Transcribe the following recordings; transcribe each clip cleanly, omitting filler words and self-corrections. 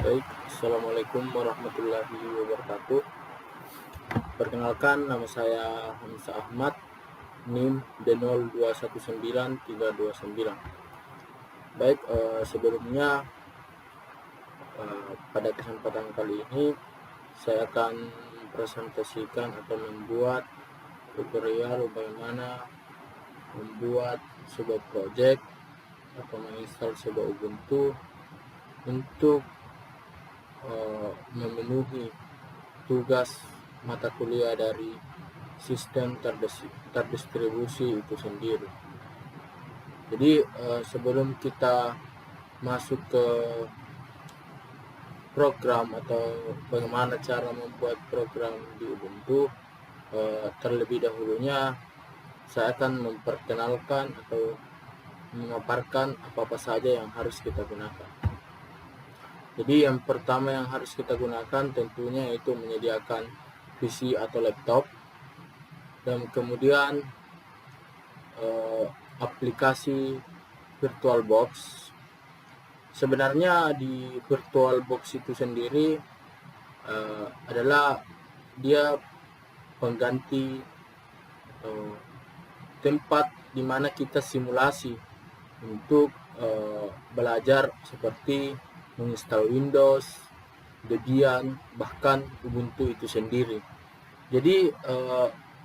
Baik, Assalamualaikum warahmatullahi wabarakatuh. Perkenalkan, nama saya Hamzah Ahmad, NIM D0219-329. Baik, sebelumnya pada kesempatan kali ini saya akan presentasikan atau membuat tutorial bagaimana membuat sebuah project atau menginstal sebuah Ubuntu untuk memenuhi tugas mata kuliah dari sistem terdistribusi itu sendiri. Jadi sebelum kita masuk ke program atau bagaimana cara membuat program di Ubuntu, terlebih dahulunya saya akan memperkenalkan atau memaparkan apa-apa saja yang harus kita gunakan. Jadi yang pertama yang harus kita gunakan tentunya itu menyediakan PC atau laptop, dan kemudian aplikasi VirtualBox. Sebenarnya di VirtualBox itu sendiri adalah dia pengganti tempat di mana kita simulasi untuk belajar seperti menginstal Windows, Debian, bahkan Ubuntu itu sendiri. Jadi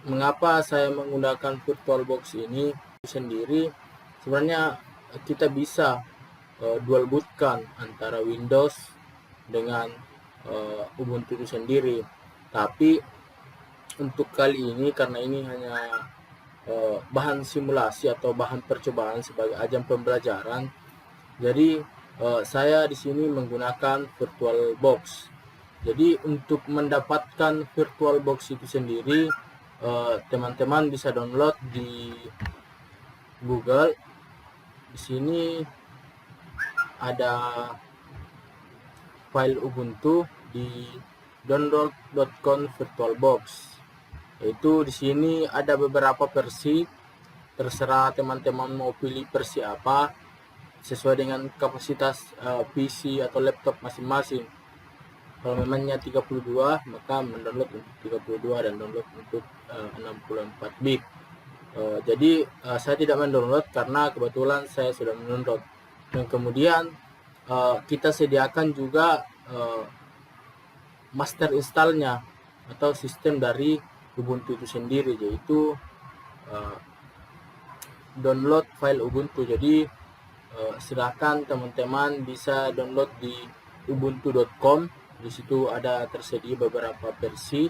mengapa saya menggunakan VirtualBox ini sendiri? Sebenarnya kita bisa dual bootkan antara Windows dengan Ubuntu itu sendiri. Tapi untuk kali ini, karena ini hanya bahan simulasi atau bahan percobaan sebagai ajang pembelajaran, jadi saya di sini menggunakan VirtualBox. Jadi untuk mendapatkan VirtualBox itu sendiri, teman-teman bisa download di Google. Di sini ada file Ubuntu di download.com VirtualBox. Itu di sini ada beberapa versi, terserah teman-teman mau pilih versi apa sesuai dengan kapasitas PC atau laptop masing-masing. Kalau memangnya 32, maka mendownload untuk 32 dan download untuk 64 bit. Jadi saya tidak mendownload karena kebetulan saya sudah mendownload. Dan kemudian kita sediakan juga master installnya atau sistem dari Ubuntu itu sendiri, yaitu download file Ubuntu. Jadi silakan teman-teman bisa download di ubuntu.com. Di situ ada tersedia beberapa versi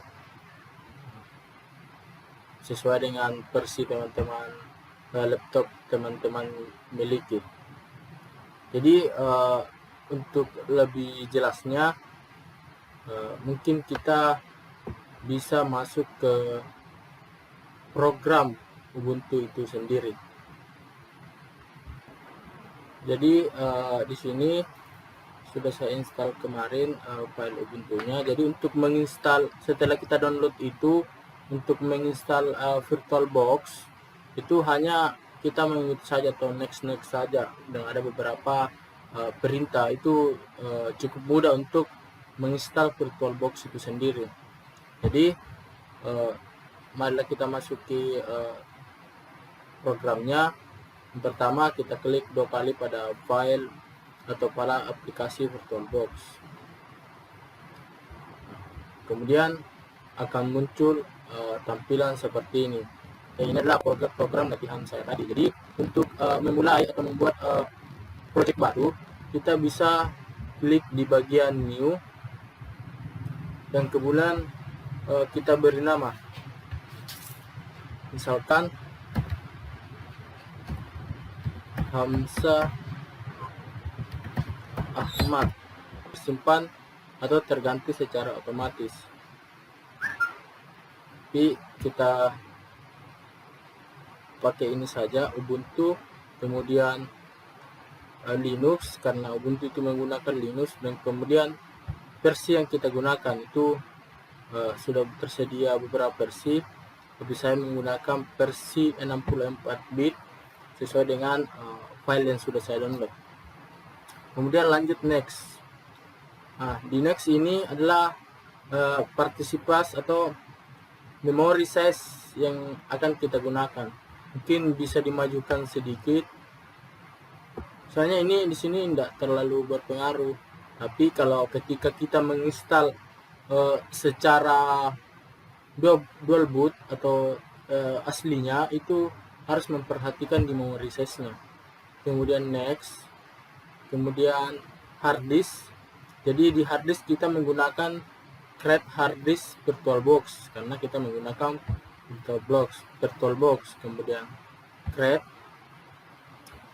sesuai dengan versi teman-teman laptop teman-teman miliki. Jadi untuk lebih jelasnya mungkin kita bisa masuk ke program Ubuntu itu sendiri. Jadi di sini sudah saya install kemarin file Ubuntunya. Jadi untuk menginstal, setelah kita download itu, untuk menginstal VirtualBox itu hanya kita mengikuti saja atau next saja, dan ada beberapa perintah. Itu cukup mudah untuk menginstal VirtualBox itu sendiri. Jadi marilah kita masuki programnya. Yang pertama kita klik 2 kali pada file atau pada aplikasi VirtualBox. Kemudian akan muncul tampilan seperti ini. Ini adalah program latihan saya tadi. Jadi untuk memulai atau membuat project baru, kita bisa klik di bagian new, dan kemudian kita beri nama, misalkan Hamzah Ahmad, simpan atau terganti secara otomatis. Tapi kita pakai ini saja, Ubuntu, kemudian Linux, karena Ubuntu itu menggunakan Linux, dan kemudian versi yang kita gunakan itu sudah tersedia beberapa versi, tapi saya menggunakan versi 64 bit sesuai dengan file yang sudah saya download. Kemudian lanjut next. Nah, di next ini adalah participants atau memory size yang akan kita gunakan. Mungkin bisa dimajukan sedikit. Soalnya ini di sini tidak terlalu berpengaruh. Tapi kalau ketika kita menginstal secara dual boot atau aslinya, itu harus memperhatikan di memory size-nya. Kemudian next, kemudian hard disk. Jadi di hard disk kita menggunakan create hard disk VirtualBox karena kita menggunakan VirtualBox. Kemudian create,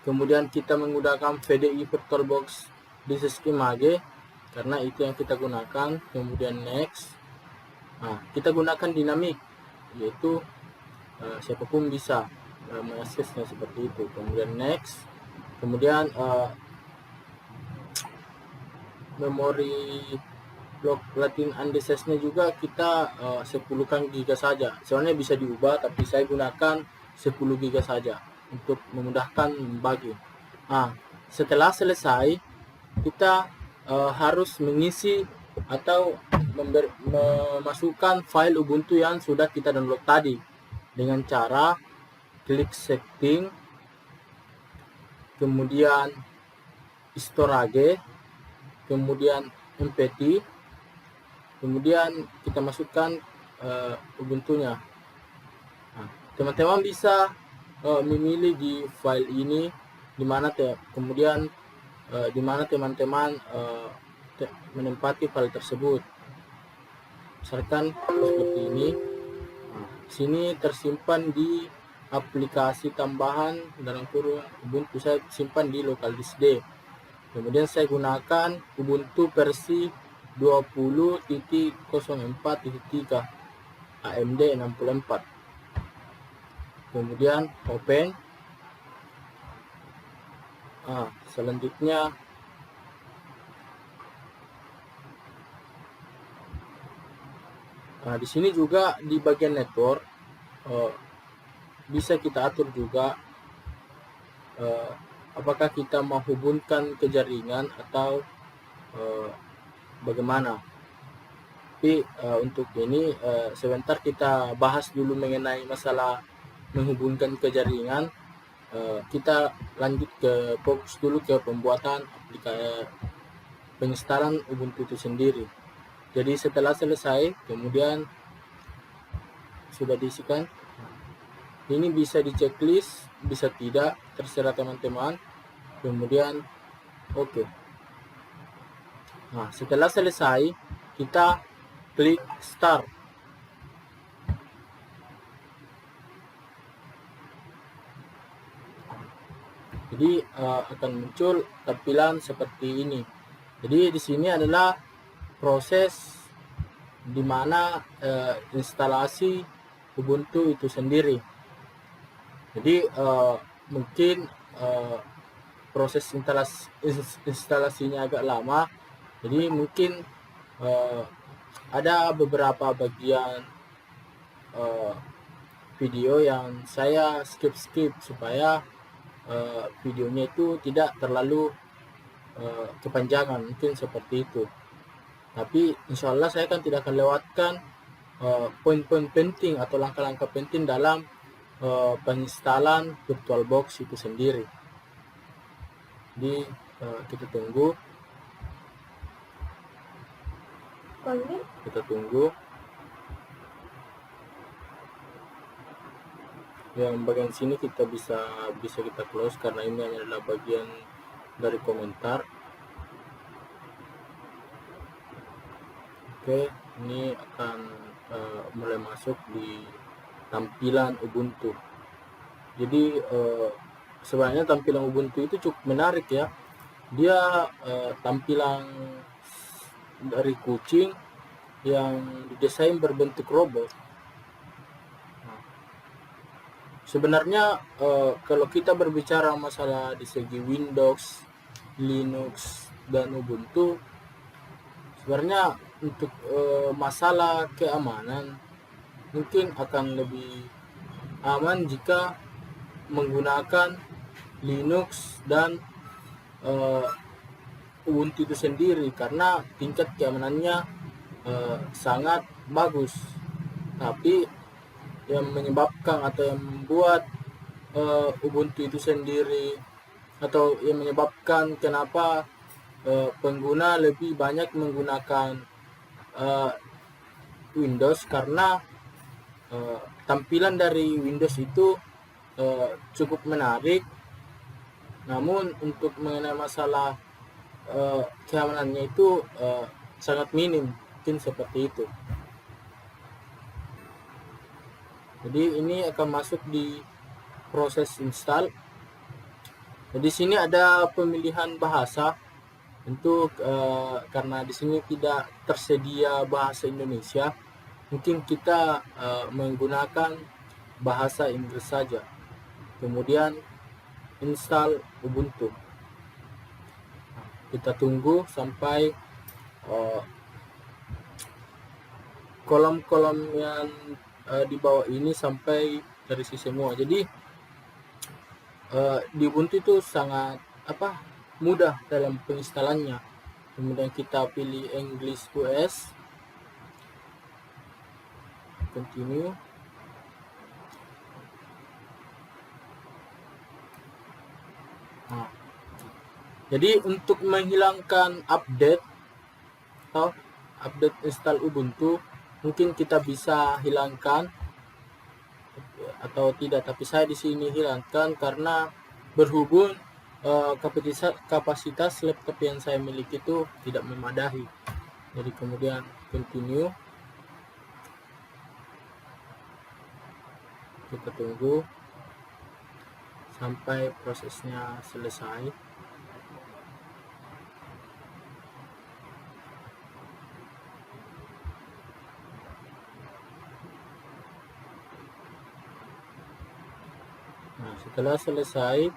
kemudian kita menggunakan VDI VirtualBox disk schema AG karena itu yang kita gunakan. Kemudian next, nah kita gunakan dinamik, yaitu siapapun bisa mengaksesnya seperti itu. Kemudian next, kemudian memori block Latin andesesnya juga kita 10 GB saja. Soalnya bisa diubah, tapi saya gunakan 10 GB saja untuk memudahkan membagi. Nah, setelah selesai kita harus mengisi atau memasukkan file Ubuntu yang sudah kita download tadi dengan cara klik setting, kemudian storage, kemudian mpt, kemudian kita masukkan Ubuntunya. Nah, teman-teman bisa memilih di file ini kemudian di mana teman-teman menempati file tersebut. Misalkan seperti ini. Nah, sini tersimpan di aplikasi tambahan dalam kurung Ubuntu, saya simpan di local disk D. Kemudian saya gunakan Ubuntu versi 20.04.3 AMD 64. Kemudian open. Selanjutnya di sini juga di bagian network bisa kita atur juga apakah kita mau hubungkan ke jaringan atau bagaimana. Tapi untuk ini sebentar kita bahas dulu mengenai masalah menghubungkan ke jaringan. Kita lanjut fokus dulu ke pembuatan aplikasi penginstalan Ubuntu itu sendiri. Jadi setelah selesai, kemudian sudah diisikan, ini bisa di checklist, bisa tidak, terserah teman-teman. Kemudian oke. Nah, setelah selesai kita klik start. Jadi akan muncul tampilan seperti ini. Jadi di sini adalah proses di mana instalasi Ubuntu itu sendiri. Jadi mungkin proses instalasinya agak lama. Jadi mungkin ada beberapa bagian video yang saya skip supaya videonya itu tidak terlalu kepanjangan, mungkin seperti itu. Tapi insya Allah saya kan tidak akan lewatkan poin-poin penting atau langkah-langkah penting dalam penginstalan VirtualBox itu sendiri. Jadi kita tunggu. Yang bagian sini kita bisa kita close karena ini adalah bagian dari komentar. Oke, ini akan mulai masuk di tampilan Ubuntu. Jadi sebenarnya tampilan Ubuntu itu cukup menarik ya. Dia tampilan dari kucing yang didesain berbentuk robot. Sebenarnya kalau kita berbicara masalah di segi Windows, Linux, dan Ubuntu, sebenarnya untuk masalah keamanan mungkin akan lebih aman jika menggunakan Linux dan Ubuntu itu sendiri karena tingkat keamanannya sangat bagus. Tapi yang menyebabkan atau yang membuat Ubuntu itu sendiri atau yang menyebabkan kenapa pengguna lebih banyak menggunakan Windows karena tampilan dari Windows itu cukup menarik, namun untuk mengenai masalah keamanannya itu sangat minim, mungkin seperti itu. Jadi ini akan masuk di proses install. Jadi sini ada pemilihan bahasa. Untuk karena di sini tidak tersedia bahasa Indonesia, mungkin kita menggunakan bahasa Inggris saja. Kemudian install Ubuntu. Kita tunggu sampai kolom-kolom yang di bawah ini sampai terisi semua. Jadi di Ubuntu itu sangat mudah dalam penginstalannya. Kemudian kita pilih English US, continue. Jadi untuk menghilangkan update atau update install Ubuntu, mungkin kita bisa hilangkan atau tidak, tapi saya di sini hilangkan karena berhubung kapasitas laptop yang saya miliki itu tidak memadai. Jadi kemudian continue, kita tunggu sampai prosesnya selesai. Nah, setelah selesai,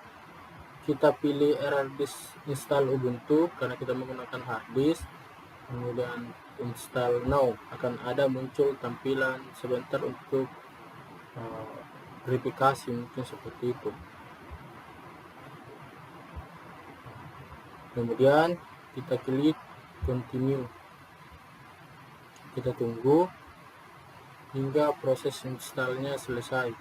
kita pilih error disk install Ubuntu karena kita menggunakan hard disk. Kemudian install now, akan ada muncul tampilan sebentar untuk verifikasi, mungkin seperti itu. Kemudian kita klik continue, kita tunggu hingga proses installnya selesai.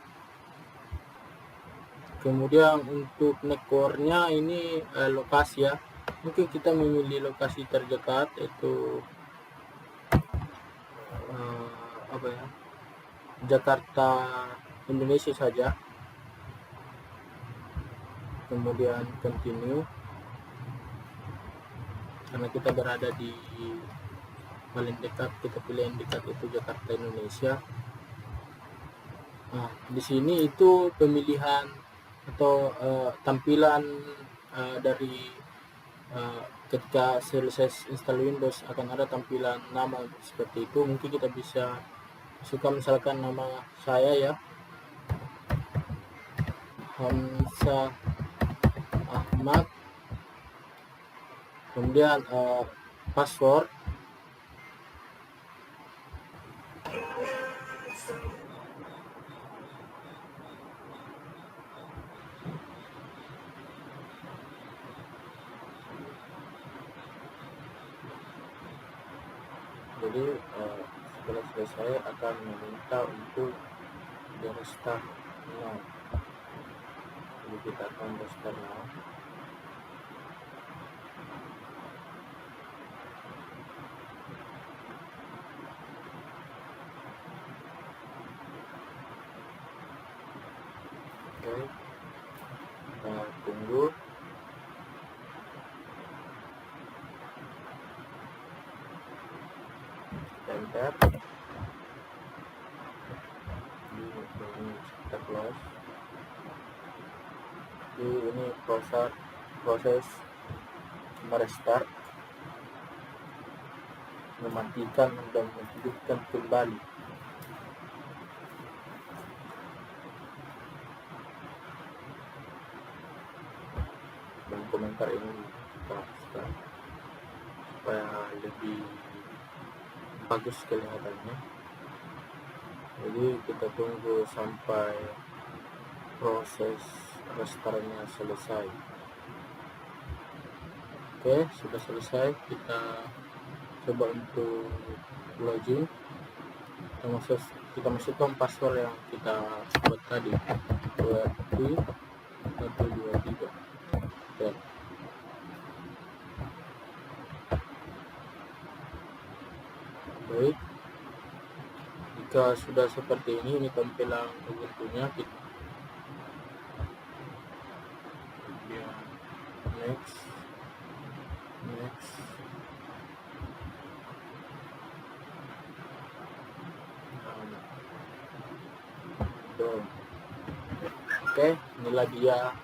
Kemudian untuk networknya ini lokasi ya, mungkin kita memilih lokasi terdekat, yaitu Jakarta, Indonesia saja. Kemudian continue karena kita berada di paling dekat, kita pilih yang dekat itu Jakarta, Indonesia. Nah, di sini itu pemilihan atau tampilan dari ketika selesai install Windows akan ada tampilan nama seperti itu. Mungkin kita bisa suka misalkan nama saya ya, Hamzah Ahmad, kemudian password, jadi setelah selesai akan meminta untuk di restart now. Jadi kita akan restart now. Oke, kita tunggu. Enter. Kita close. Jadi ini proses merestart, mematikan dan menghidupkan kembali. Dan komentar ini kita hapuskan supaya lebih bagus kelihatannya. Jadi kita tunggu sampai proses restartnya selesai. Oke, sudah selesai. Kita coba untuk login. Kita masukkan password yang kita buat tadi, 123. Oke. Baik, jika sudah seperti ini tampilan Ubuntu-nya, kita next. Oke, inilah dia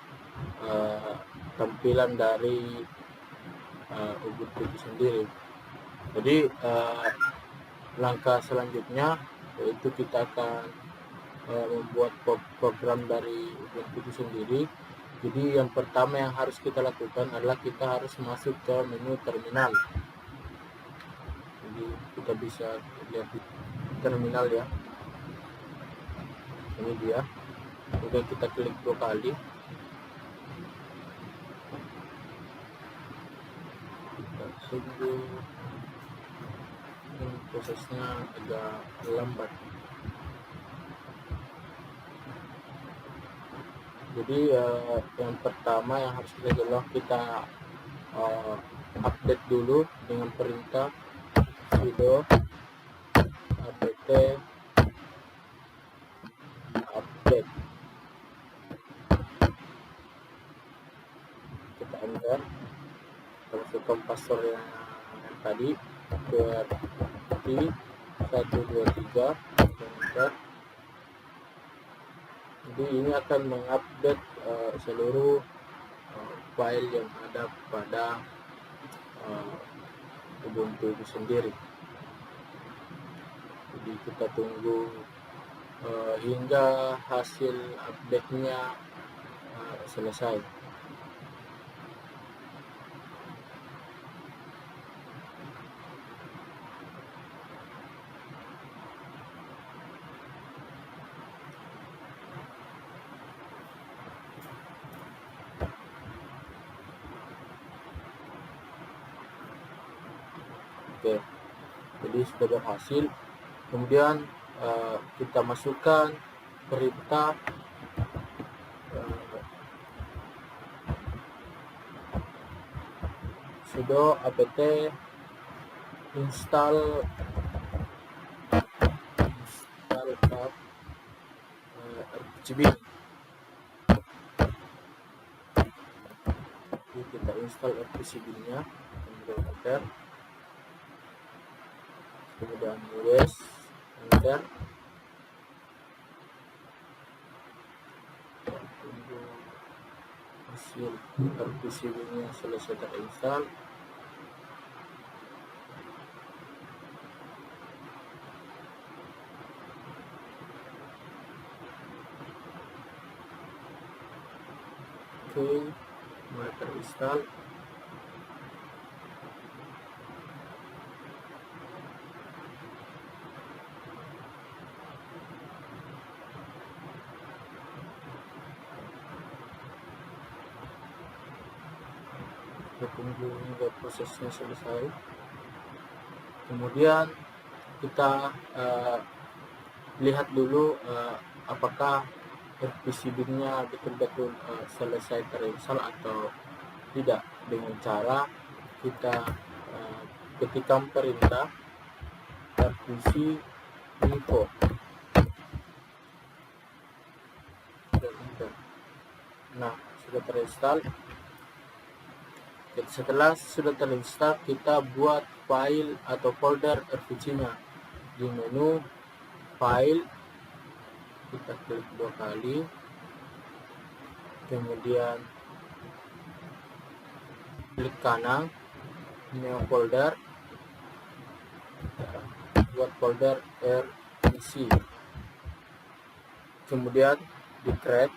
tampilan dari Ubuntu itu sendiri. Jadi langkah selanjutnya yaitu kita akan membuat program dari Ubuntu itu sendiri. Jadi yang pertama yang harus kita lakukan adalah kita harus masuk ke menu terminal. Jadi kita bisa lihat di terminal ya. Ini dia. Kemudian kita klik 2 kali. Kita tunggu. Ini prosesnya agak lambat. Jadi yang pertama yang harus kita adalah kita update dulu dengan perintah sudo apt update. Kita enter, masukkan password yang tadi, berarti 123, enter. Jadi ini akan mengupdate seluruh file yang ada pada Ubuntu itu sendiri. Jadi kita tunggu hingga hasil update-nya selesai. Oke, jadi sudah berhasil. Kemudian kita masukkan perintah sudo apt install RPCB. Jadi kita install RPCB-nya, kemudian enter, kemudian yes, enter. Tunggu hasil RPCB-nya selesai terinstall. Oke, mulai terinstall. Kita tunggu hingga prosesnya selesai. Kemudian kita lihat dulu apakah RPCB-nya betul-betul selesai terinstall atau tidak, dengan cara kita ketikkan perintah rpc info. Nah, sudah terinstall. Setelah sudah terinstall, kita buat file atau folder rpc-nya. Di menu file kita klik 2 kali, kemudian klik kanan new folder, buat folder rpc, kemudian di create.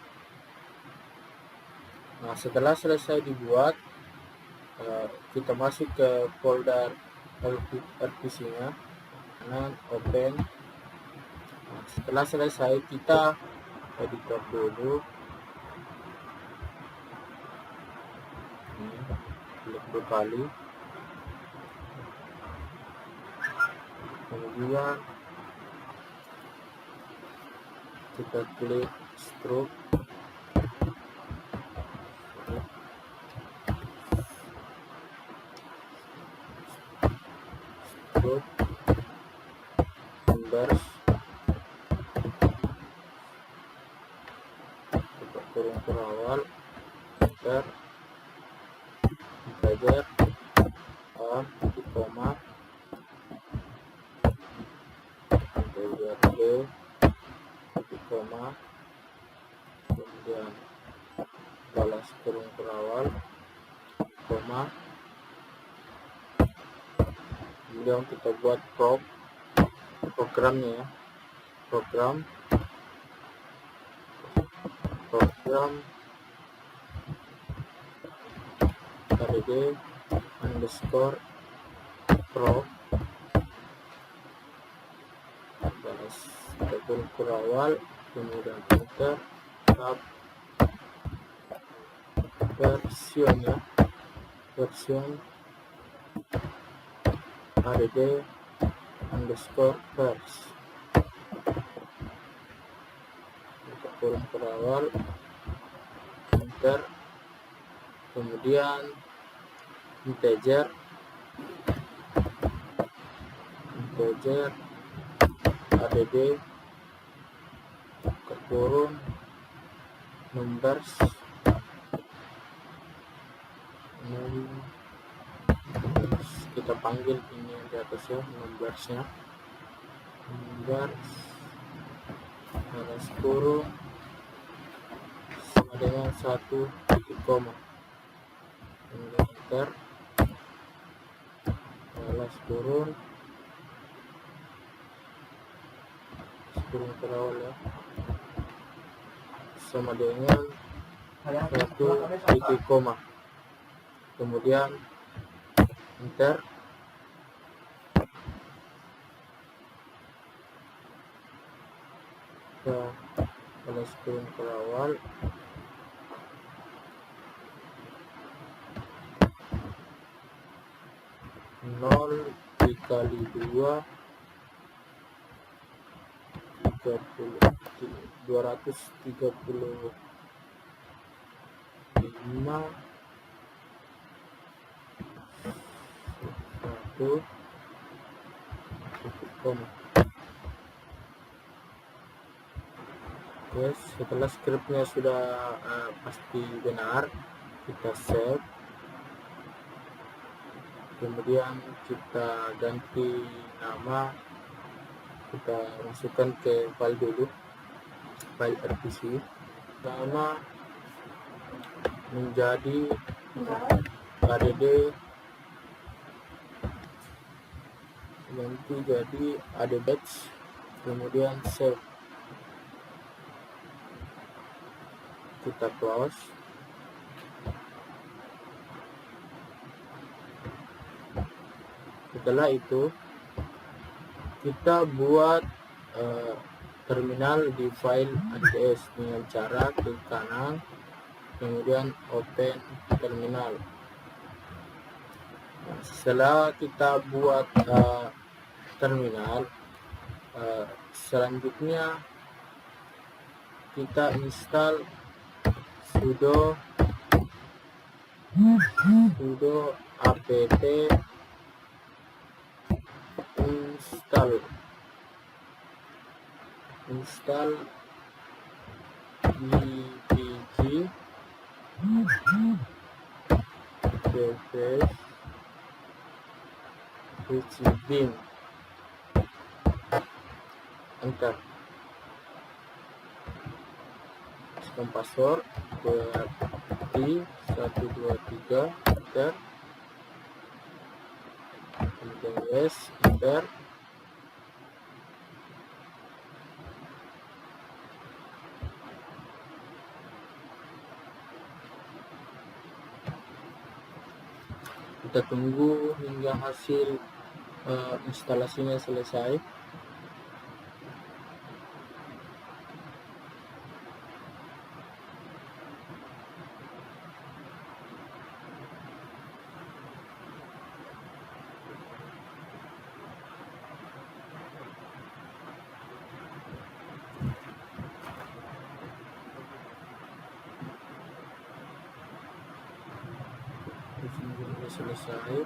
Nah, setelah selesai dibuat, kita masuk ke folder rpc-nya, kanan open. Nah, setelah selesai kita editor dulu, klik satu kali. Kemudian kita klik stroke. Inverse, kita turun ke awal, enter, integer, A, koma, integer B, koma, kemudian balas kurung ke awal, koma, kemudian kita buat programnya ya, program rd underscore pro, balas kita turun ke awal, kemudian enter, tab, version ya, version rd underscore vers, kita turun ke awal, enter, kemudian integer add keturun numbers, kita panggil ini yang di atas ya, numbersnya, numbers balas kurung sama dengan 1 titik koma, kemudian enter, balas kurung ke awal ya, sama dengan 1 titik koma, kemudian enter, kita balas kurung ke awal, nol dikali 2 235 1 koma. Oke, setelah scriptnya sudah pasti benar, kita save, kemudian kita ganti nama, kita masukkan ke file dulu, file rpc, nama menjadi add, ganti jadi add batch, kemudian save, kita close. Setelah itu kita buat terminal di file ADS dengan cara klik kanan, kemudian open terminal. Nah, setelah kita buat terminal, selanjutnya kita install sudo apt install dpg bin, enter, masukkan password berarti 123, enter, kemudian yes, enter, kita tunggu hingga hasil instalasinya selesai. selesai.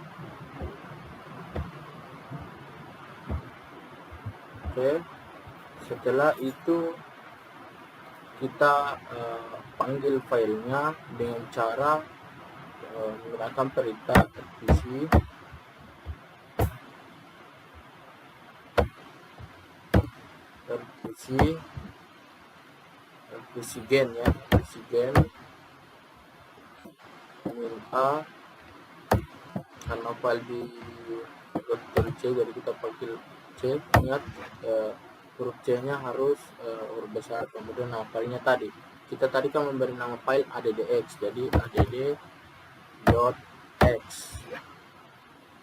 Oke, setelah itu kita panggil filenya dengan cara menggunakan perintah rvc gen ya, rvc gen a karena file di vektor C, jadi kita panggil C. Ingat huruf C nya harus huruf besar. Kemudian filenya tadi kita kan memberi nama file addx, jadi add.x,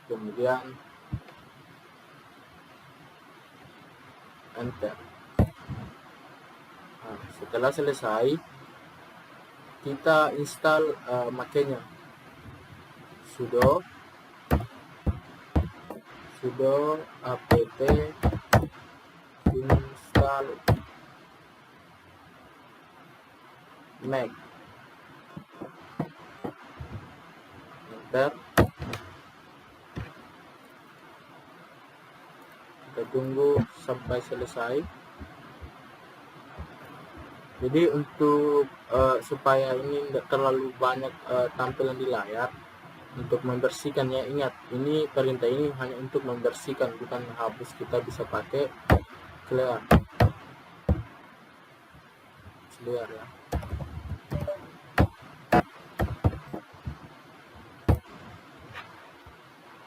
kemudian enter. Nah, setelah selesai kita install makenya sudo apt install make, enter. Kita tunggu sampai selesai. Jadi untuk supaya ini tidak terlalu banyak tampilan di layar, untuk membersihkannya, ingat ini perintah ini hanya untuk membersihkan, bukan menghapus. Kita bisa pakai clear ya.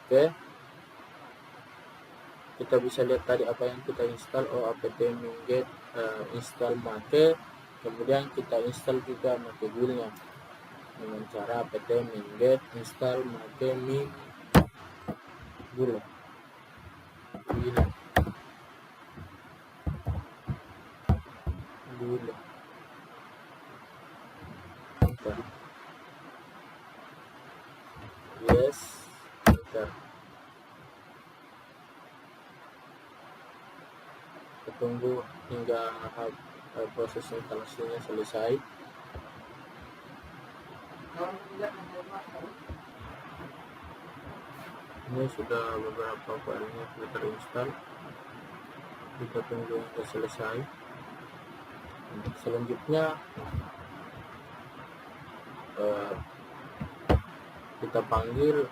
Oke, kita bisa lihat tadi apa yang kita install. apt get install make, kemudian kita install juga make build-nya dengan cara apt get install make min build. Yes, enter. Kita tunggu hingga proses instalasinya selesai. Ini sudah beberapa filenya sudah terinstall. Kita tunggu hingga selesai. Selanjutnya kita panggil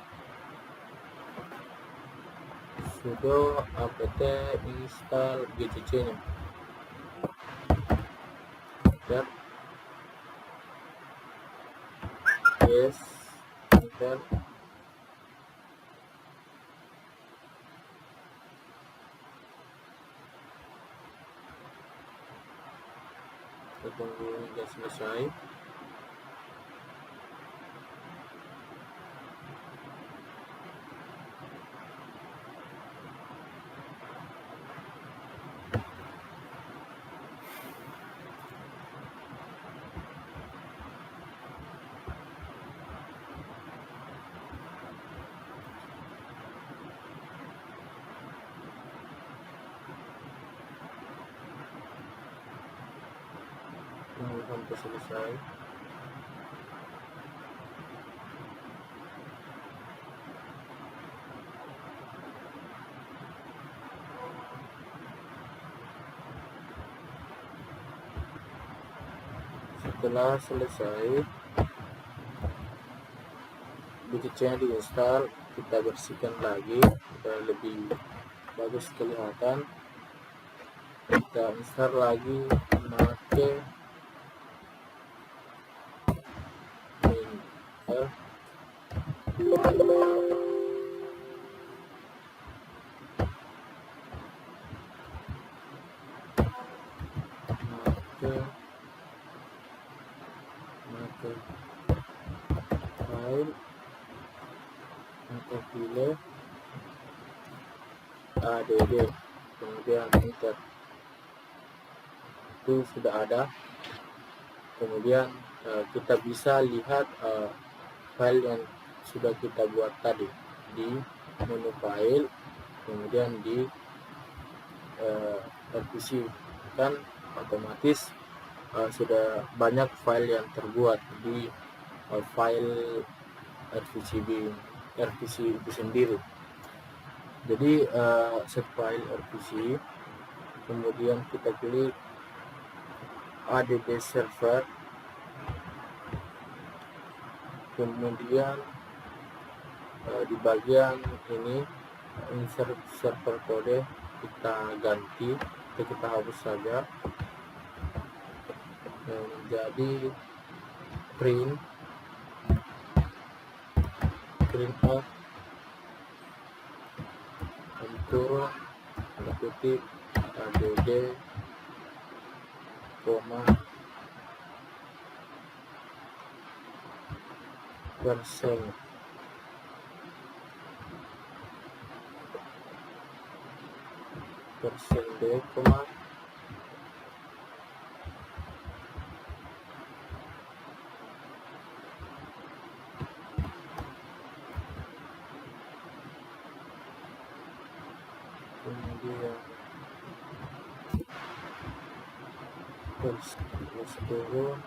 sudo apt install gcc nya. Yes, enter. Kita tunggu hingga selesai. Tunggu sampai selesai. Setelah selesai, gcc-nya diinstal, kita bersihkan lagi supaya lebih bagus kelihatan. Kita install lagi make file, kita pilih add, kemudian enter. Itu sudah ada. Kemudian kita bisa lihat file yang sudah kita buat tadi di menu file, kemudian di rvc, kan otomatis sudah banyak file yang terbuat di file rvcb. RPC itu sendiri. Jadi set file RPC, kemudian kita klik add server, kemudian di bagian ini insert server kode kita ganti, kita hapus saja menjadi print out untuk kutip add koma persen d koma kemudian terus turun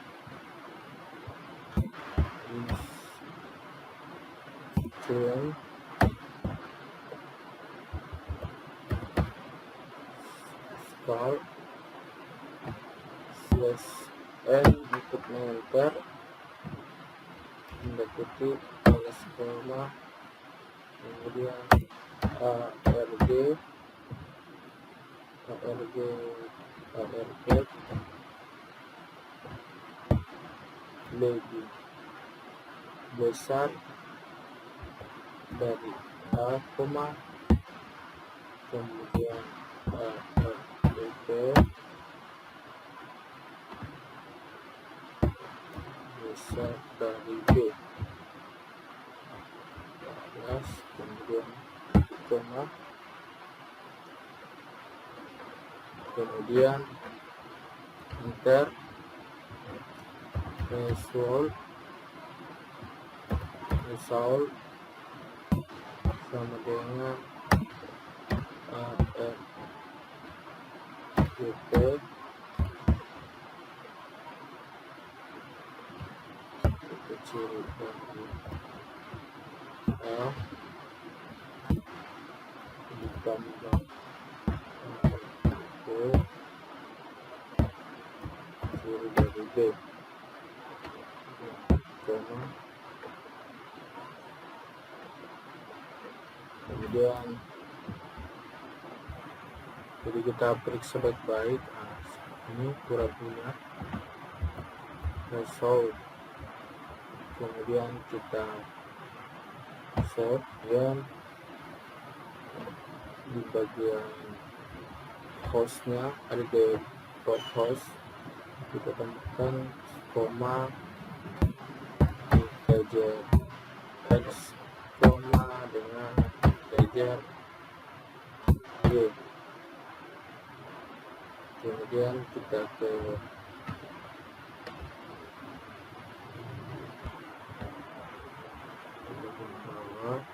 turun start /n untuk mengenter tanda kutip minus koma kemudian arg lebih besar dari A, kemudian besar dari B, kemudian koma, kemudian enter, result sama dengan ARGP kecil dari A ditambah B kecil dari B, koma, kemudian jadi kita periksa baik-baik. Ini pura-pura result, kemudian kita save dan di bagian hostnya ada di port host kita temukan koma integer x koma dengan integer y, kemudian kita ke bawah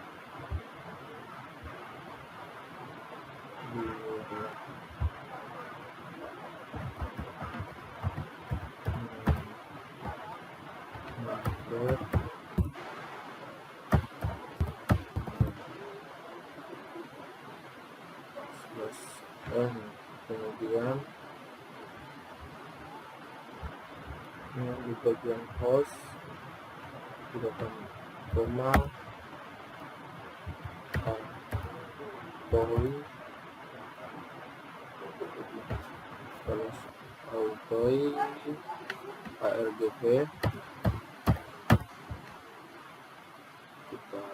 kemudian di bagian host kita tambah koma autoi terus autoi argp kita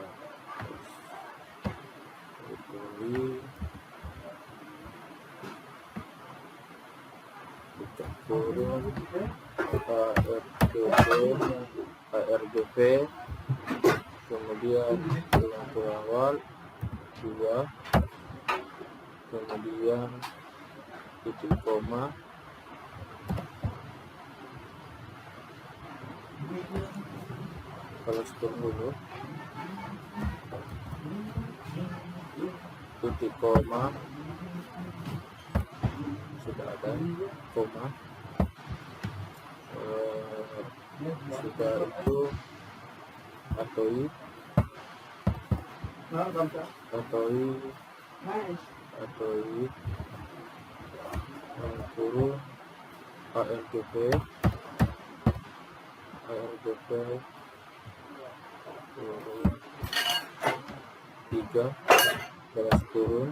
autoi kita turun argp kemudian ulang ke awal 2 kemudian titik koma kalau dulu titik koma sudah ada koma sudah itu atoi turun ARGP turun 3 balas turun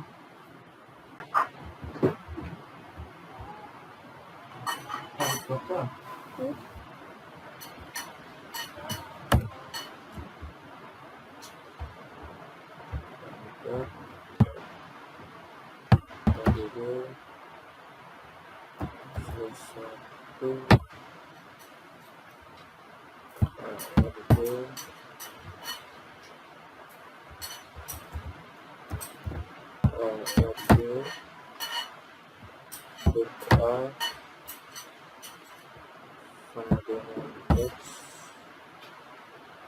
sama dengan X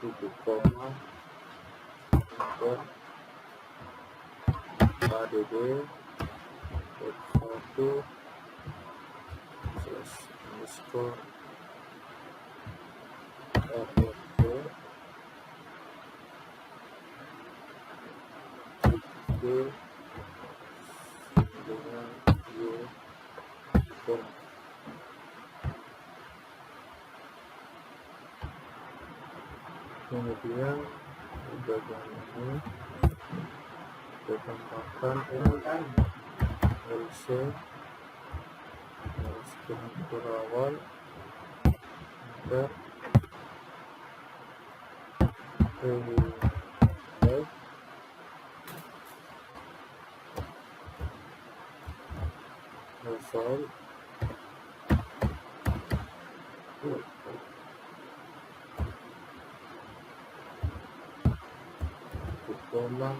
titik koma enter ADD X1 slash underscore RFC D dengan U com. Kemudian di bagian ini kita tambahkan LC struktur awal enter result koma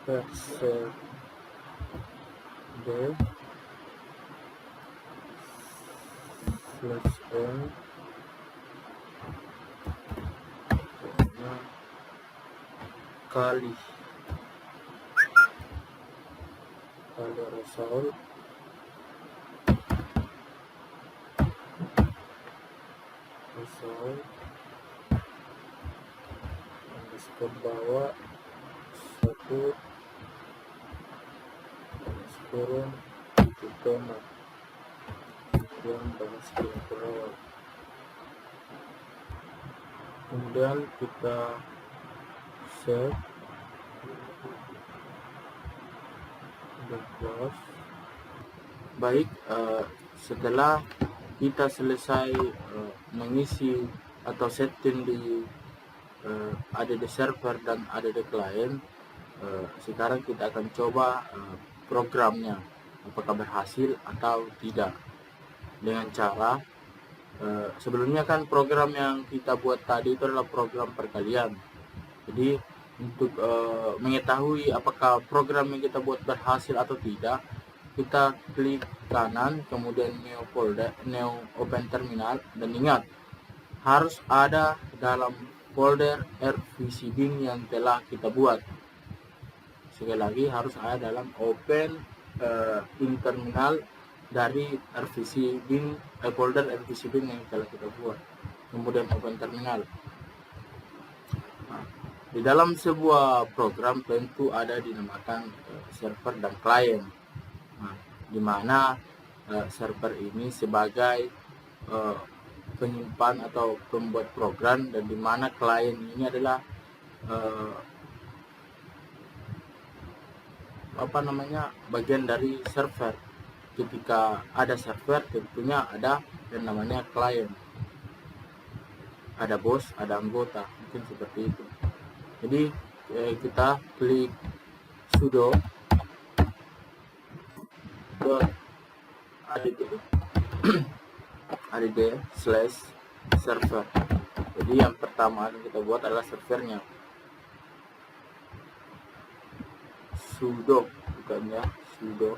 persen D slash N kali result ke bawah 1 turun titik koma kemudian balas ke awal. Kemudian kita save dan close. Baik, setelah kita selesai mengisi atau setting di ADD server dan ADD client, sekarang kita akan coba programnya apakah berhasil atau tidak dengan cara sebelumnya kan program yang kita buat tadi itu adalah program perkalian. Jadi untuk mengetahui apakah program yang kita buat berhasil atau tidak, kita klik kanan kemudian new folder, new open terminal, dan ingat harus ada dalam folder RVCBin yang telah kita buat. Sekali lagi harus ada dalam open in terminal dari RVCBin, folder RVCBin yang telah kita buat, kemudian open terminal. Nah, di dalam sebuah program tentu ada dinamakan server dan klien. Nah, di mana server ini sebagai penyimpan atau pembuat program, dan di mana klien ini adalah bagian dari server. Ketika ada server tentunya ada yang namanya klien, ada bos, ada anggota, mungkin seperti itu. Jadi kita klik sudo add slash server. Jadi yang pertama yang kita buat adalah servernya. Sudo bukannya sudo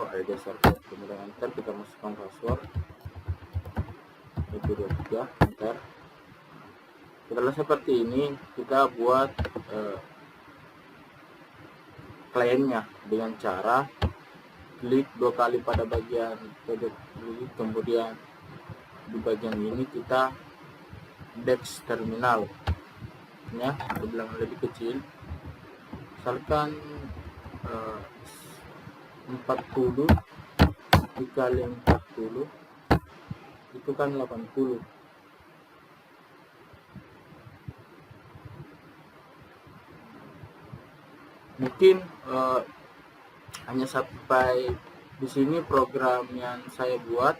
add server, kemudian enter, kita masukkan password 123, enter. Setelah seperti ini kita buat kliennya dengan cara klik 2 kali pada bagian pojok kiri, kemudian di bagian ini kita Dex terminal ya, bilang lebih kecil, misalkan 40 dikali 40 itu kan 80. Mungkin hanya sampai di sini program yang saya buat,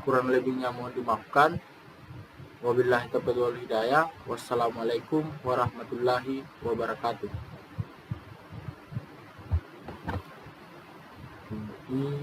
kurang lebihnya mohon dimaafkan. Wabillahi taufiq wal hidayah. Wassalamualaikum warahmatullahi wabarakatuh. Ini